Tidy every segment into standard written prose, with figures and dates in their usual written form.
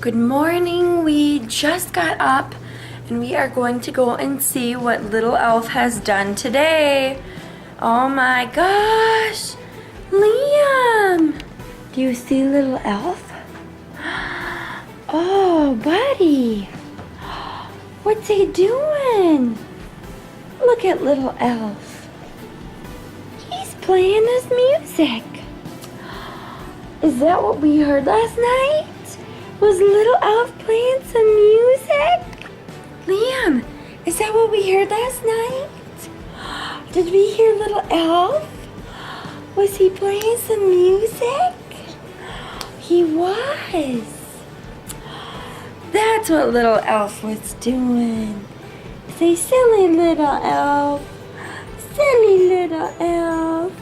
Good morning. We just got up and we are going to go and see what little elf has done today. Oh my gosh. Liam, do you see little elf? Oh, buddy. What's he doing? Look at little elf. He's playing his music. Is that what we heard last night? Was little elf playing some music? Liam, is that what we heard last night? Did we hear little elf? Was he playing some music? He was. That's what little elf was doing. Say, silly little elf. Silly little elf.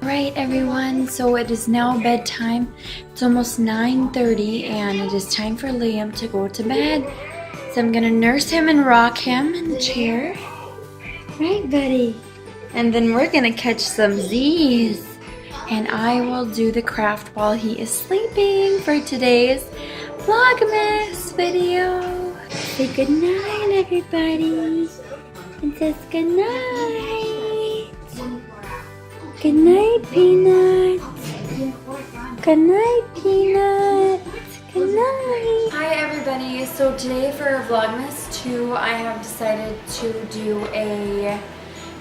Alright everyone, so it is now bedtime. It's almost 9:30 and it is time for Liam to go to bed. So I'm gonna nurse him and rock him in the chair. Right, buddy? And then we're gonna catch some Z's. And I will do the craft while he is sleeping for today's Vlogmas video. Say good night everybody. It says good night. Good night, Peanut. Good night, Peanut. Good night. Hi, everybody. So today for Vlogmas 2, I have decided to do a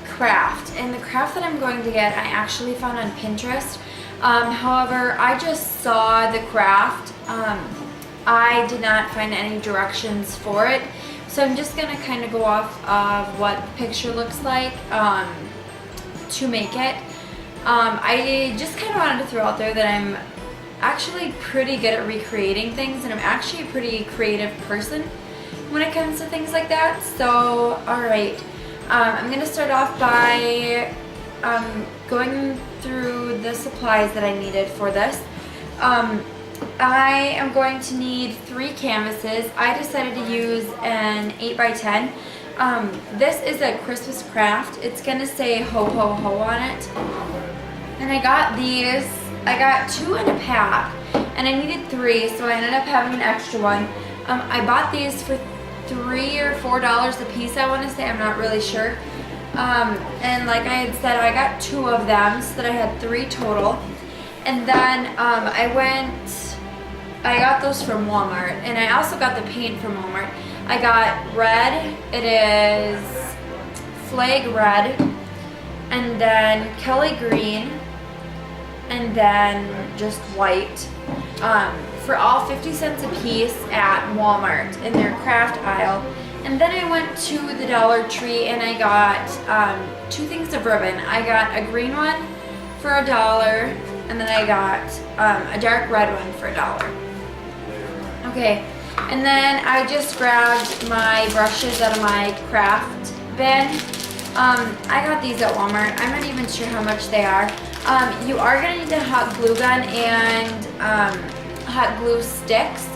craft. And the craft that I'm going to get, I actually found on Pinterest. However, I just saw the craft. I did not find any directions for it. So I'm just going to kind of go off of what the picture looks like to make it. I just kind of wanted to throw out there that I'm actually pretty good at recreating things, and I'm actually a pretty creative person when it comes to things like that. So, alright, I'm going to start off by going through the supplies that I needed for this. I am going to need 3 canvases. I decided to use an 8x10. This is a Christmas craft. It's going to say ho ho ho on it. And I got these. I got 2 in a pack, and I needed 3, so I ended up having an extra one. I bought these for $3 or $4 a piece, I want to say. I'm not really sure. And like I had said, I got 2 of them, so that I had 3 total. And then I got those from Walmart, and I also got the paint from Walmart. I got red. It is Flag Red, and then Kelly Green, and then just white, for all 50 cents a piece at Walmart in their craft aisle. And then I went to the Dollar Tree and I got 2 things of ribbon. I got a green one for $1, and then I got a dark red one for $1. Okay, and then I just grabbed my brushes out of my craft bin. I got these at Walmart. I'm not even sure how much they are. You are going to need a hot glue gun and hot glue sticks.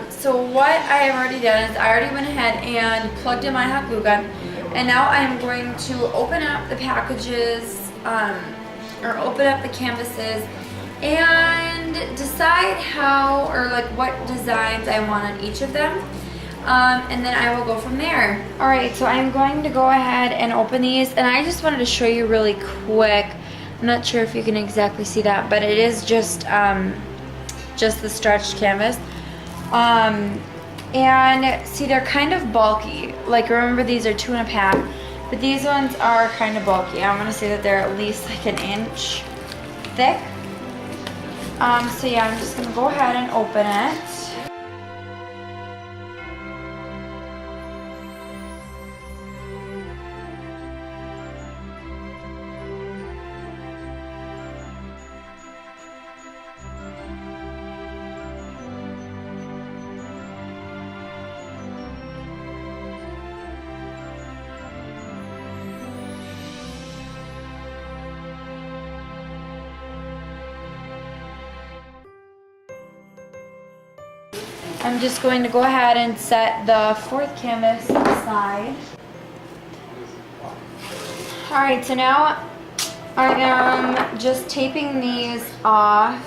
So what I have already done is I already went ahead and plugged in my hot glue gun. And now I am going to open up the packages, or open up the canvases, and decide how, or like what designs I want on each of them. And then I will go from there. Alright, so I'm going to go ahead and open these, and I just wanted to show you really quick. I'm not sure if you can exactly see that, but it is just the stretched canvas. And see, they're kind of bulky. Like, remember, these are 2 in a pack, but these ones are kind of bulky. I'm gonna say that they're at least like 1 inch thick. So yeah, I'm just gonna go ahead and open it. I'm just going to go ahead and set the 4th canvas aside. Alright, so now I am just taping these off.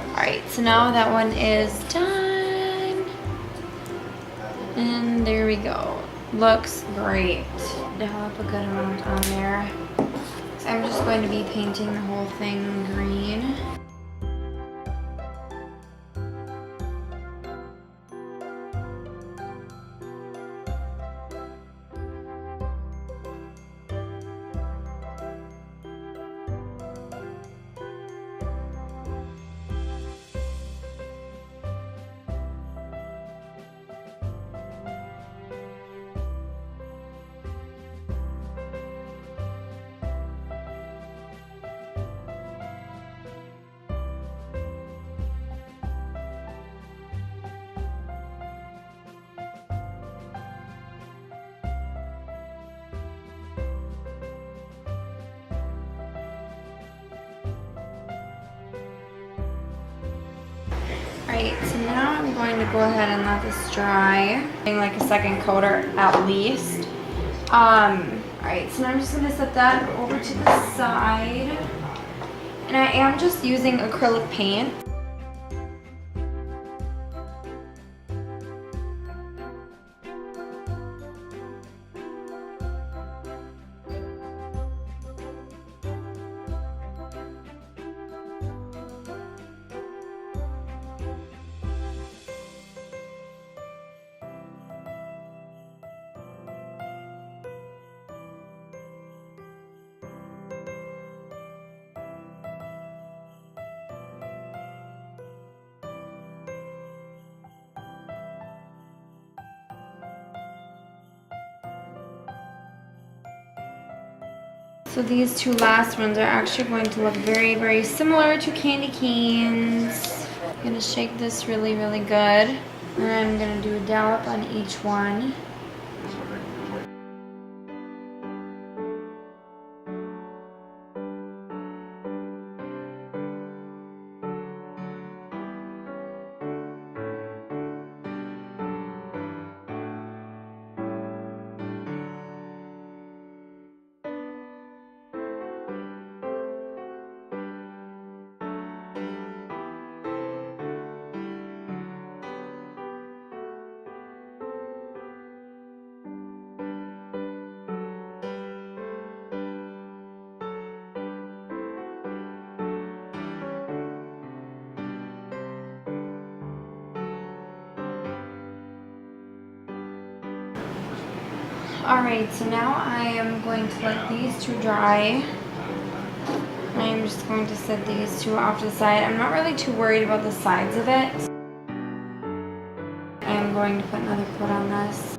Alright, so now that one is done. And there we go. Looks great. I'll put a good amount on there. So I'm just going to be painting the whole thing green. Alright, so now I'm going to go ahead and let this dry. Like a second coat or at least. Alright, so now I'm just going to set that over to the side. And I am just using acrylic paint. So these two last ones are actually going to look very, very similar to candy canes. I'm going to shake this really, really good. And I'm going to do a dollop on each one. Alright, so now I am going to let these two dry. I'm just going to set these two off to the side. I'm not really too worried about the sides of it. I'm going to put another coat on this.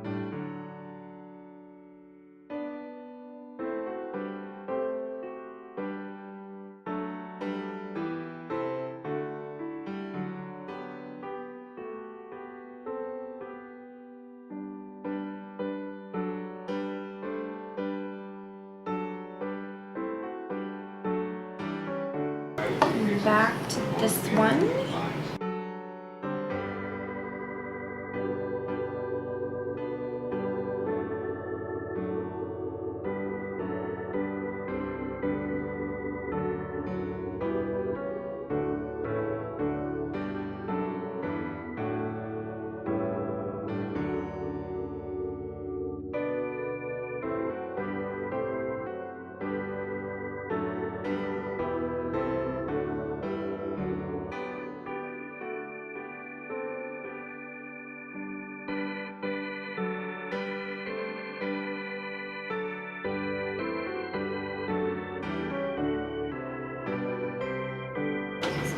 Back to this one.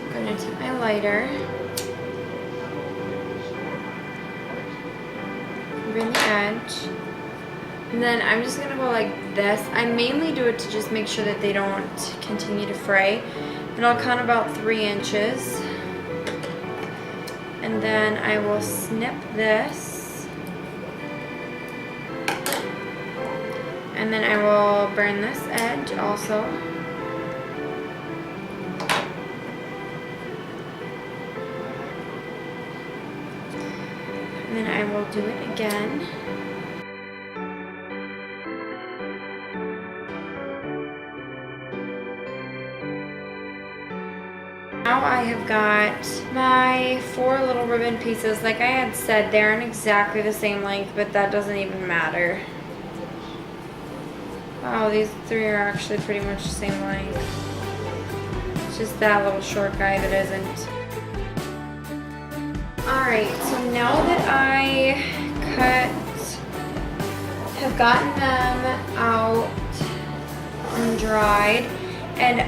I'm going to take my lighter, bring the edge, and then I'm just going to go like this. I mainly do it to just make sure that they don't continue to fray. And I'll count about 3 inches. And then I will snip this. And then I will burn this edge also. And then I will do it again. Now I have got my 4 little ribbon pieces. Like I had said, they aren't exactly the same length, but that doesn't even matter. Wow, these 3 are actually pretty much the same length. It's just that little short guy that isn't. Alright, so now that I have gotten them out and dried and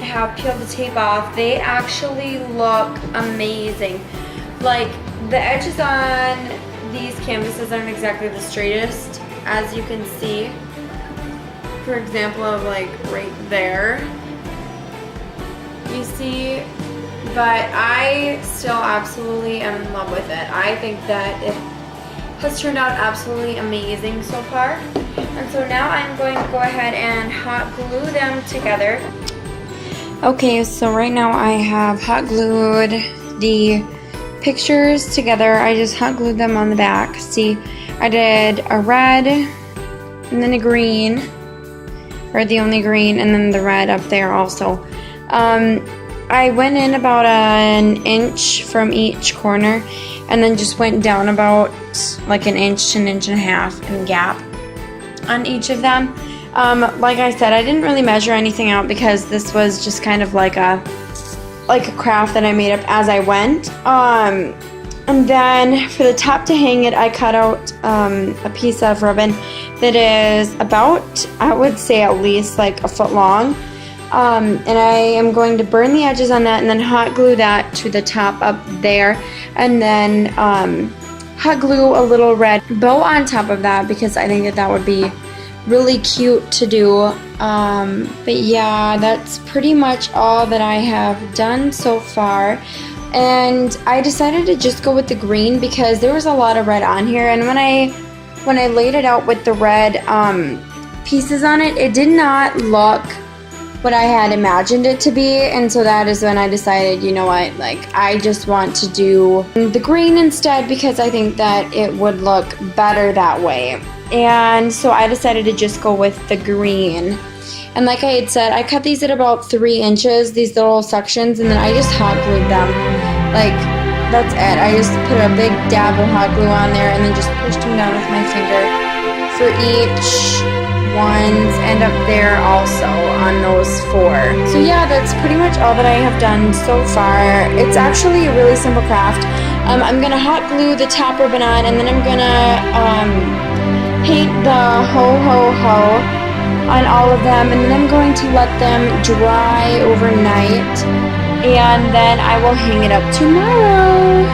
have peeled the tape off, they actually look amazing. Like the edges on these canvases aren't exactly the straightest, as you can see. For example, of like right there, you see, but I still absolutely am in love with it. I think that it has turned out absolutely amazing so far. And so now I'm going to go ahead and hot glue them together. Okay, so right now I have hot glued the pictures together. I just hot glued them on the back. See, I did a red and then a green, or the only green, and then the red up there also. I went in about an inch from each corner and then just went down about like an inch to an inch and a half in gap on each of them. Like I said, I didn't really measure anything out because this was just kind of like a craft that I made up as I went. And then for the top to hang it, I cut out a piece of ribbon that is about, I would say, at least like a foot long. And I am going to burn the edges on that and then hot glue that to the top up there. And then hot glue a little red bow on top of that because I think that that would be really cute to do. But yeah, that's pretty much all that I have done so far. And I decided to just go with the green because there was a lot of red on here, and when I laid it out with the red pieces on it, it did not look what I had imagined it to be. And so that is when I decided, you know what, like I just want to do the green instead because I think that it would look better that way. And so I decided to just go with the green. And like I had said, I cut these at about 3 inches, these little sections, and then I just hot glued them. Like, that's it. I just put a big dab of hot glue on there and then just pushed them down with my finger for each ones, and up there also on those 4. So yeah, that's pretty much all that I have done so far. It's actually a really simple craft. I'm going to hot glue the top ribbon on, and then I'm going to paint the ho ho ho on all of them, and then I'm going to let them dry overnight, and then I will hang it up tomorrow.